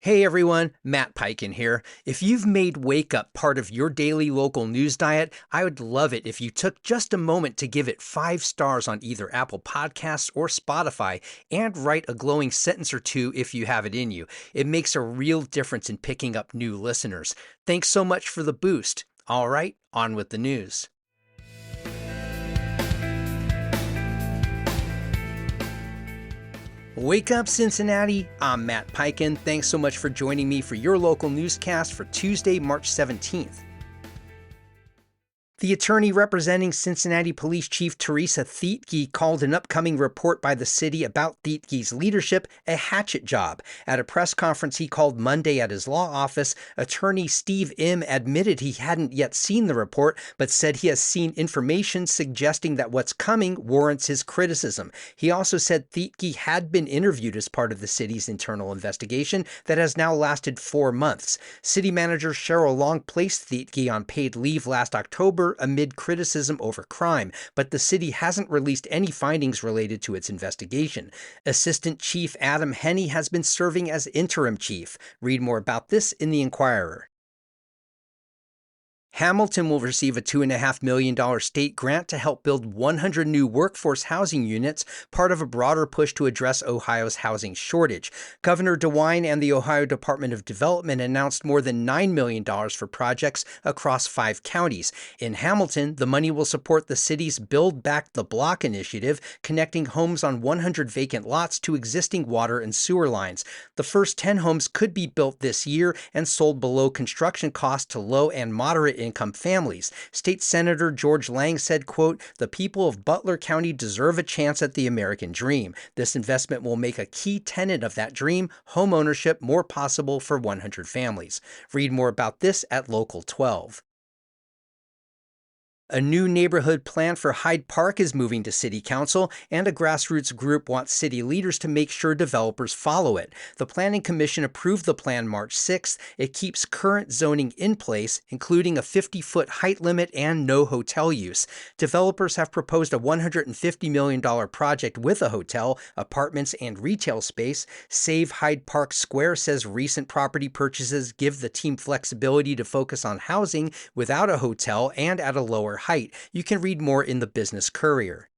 Hey everyone, Matt Peiken here. If you've made Wake Up part of your daily local news diet, I would love it if you took just a moment to give it 5 stars on either Apple Podcasts or Spotify and write a glowing sentence or two if you have it in you. It makes a real difference in picking up new listeners. Thanks so much for the boost. All right, on with the news. Wake up, Cincinnati. I'm Matt Peiken. Thanks so much for joining me for your local newscast for Tuesday, March 17th. The attorney representing Cincinnati Police Chief Teresa Theetge called an upcoming report by the city about Theetge's leadership a hatchet job. At a press conference he called Monday at his law office, attorney Steve M. admitted he hadn't yet seen the report, but said he has seen information suggesting that what's coming warrants his criticism. He also said Theetge had been interviewed as part of the city's internal investigation that has now lasted 4 months. City manager Cheryl Long placed Theetge on paid leave last October amid criticism over crime, but the city hasn't released any findings related to its investigation. Assistant Chief Adam Henney has been serving as interim chief. Read more about this in the Inquirer. Hamilton will receive a $2.5 million state grant to help build 100 new workforce housing units, part of a broader push to address Ohio's housing shortage. Governor DeWine and the Ohio Department of Development announced more than $9 million for projects across 5 counties. In Hamilton, the money will support the city's Build Back the Block initiative, connecting homes on 100 vacant lots to existing water and sewer lines. The first 10 homes could be built this year and sold below construction cost to low and moderate income families. State Senator George Lang said, quote, "The people of Butler County deserve a chance at the American dream. This investment will make a key tenet of that dream, home ownership, more possible for 100 families." Read more about this at Local 12. A new neighborhood plan for Hyde Park is moving to City Council, and a grassroots group wants city leaders to make sure developers follow it. The Planning Commission approved the plan March 6th. It keeps current zoning in place, including a 50-foot height limit and no hotel use. Developers have proposed a $150 million project with a hotel, apartments, and retail space. Save Hyde Park Square says recent property purchases give the team flexibility to focus on housing without a hotel and at a lower height. You can read more in the Business Courier.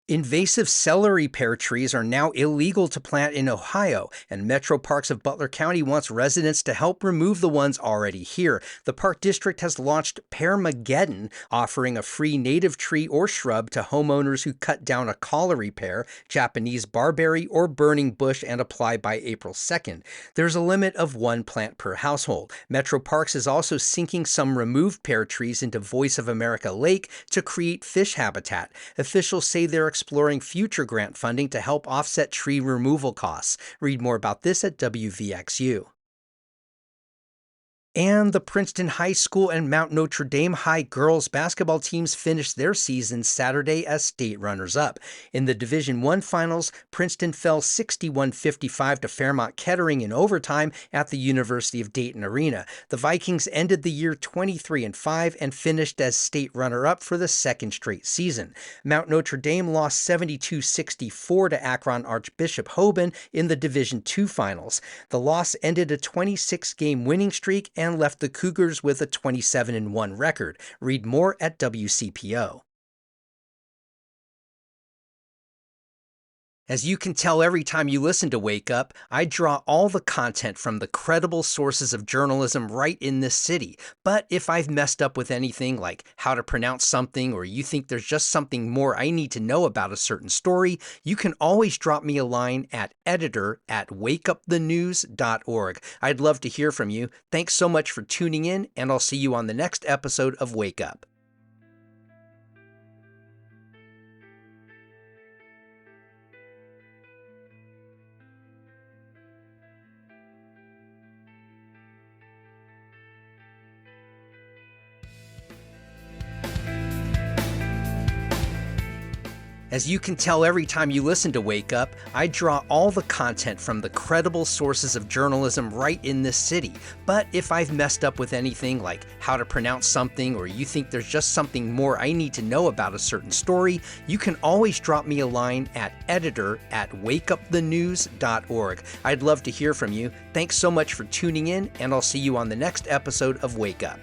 Invasive celery pear trees are now illegal to plant in Ohio, and Metro Parks of Butler County wants residents to help remove the ones already here. The Park District has launched Pearmageddon, offering a free native tree or shrub to homeowners who cut down a colliery pear, Japanese barberry, or burning bush and apply by April 2nd. There's a limit of 1 plant per household. Metro Parks is also sinking some removed pear trees into Voice of America Lake to create fish habitat. Officials say they're exploring future grant funding to help offset tree removal costs. Read more about this at WVXU. And the Princeton High School and Mount Notre Dame High girls basketball teams finished their season Saturday as state runners-up. In the Division I finals, Princeton fell 61-55 to Fairmont Kettering in overtime at the University of Dayton Arena. The Vikings ended the year 23-5 and finished as state runner-up for the second straight season. Mount Notre Dame lost 72-64 to Akron Archbishop Hoban in the Division II finals. The loss ended a 26-game winning streak and left the Cougars with a 27-1 record. Read more at WCPO. As you can tell every time you listen to Wake Up, I draw all the content from the credible sources of journalism right in this city. But if I've messed up with anything like how to pronounce something, or you think there's just something more I need to know about a certain story, you can always drop me a line at editor@wakeupthenews.org. I'd love to hear from you. Thanks so much for tuning in, and I'll see you on the next episode of Wake Up. As you can tell every time you listen to Wake Up, I draw all the content from the credible sources of journalism right in this city. But if I've messed up with anything like how to pronounce something, or you think there's just something more I need to know about a certain story, you can always drop me a line at editor@wakeupthenews.org. I'd love to hear from you. Thanks so much for tuning in, and I'll see you on the next episode of Wake Up.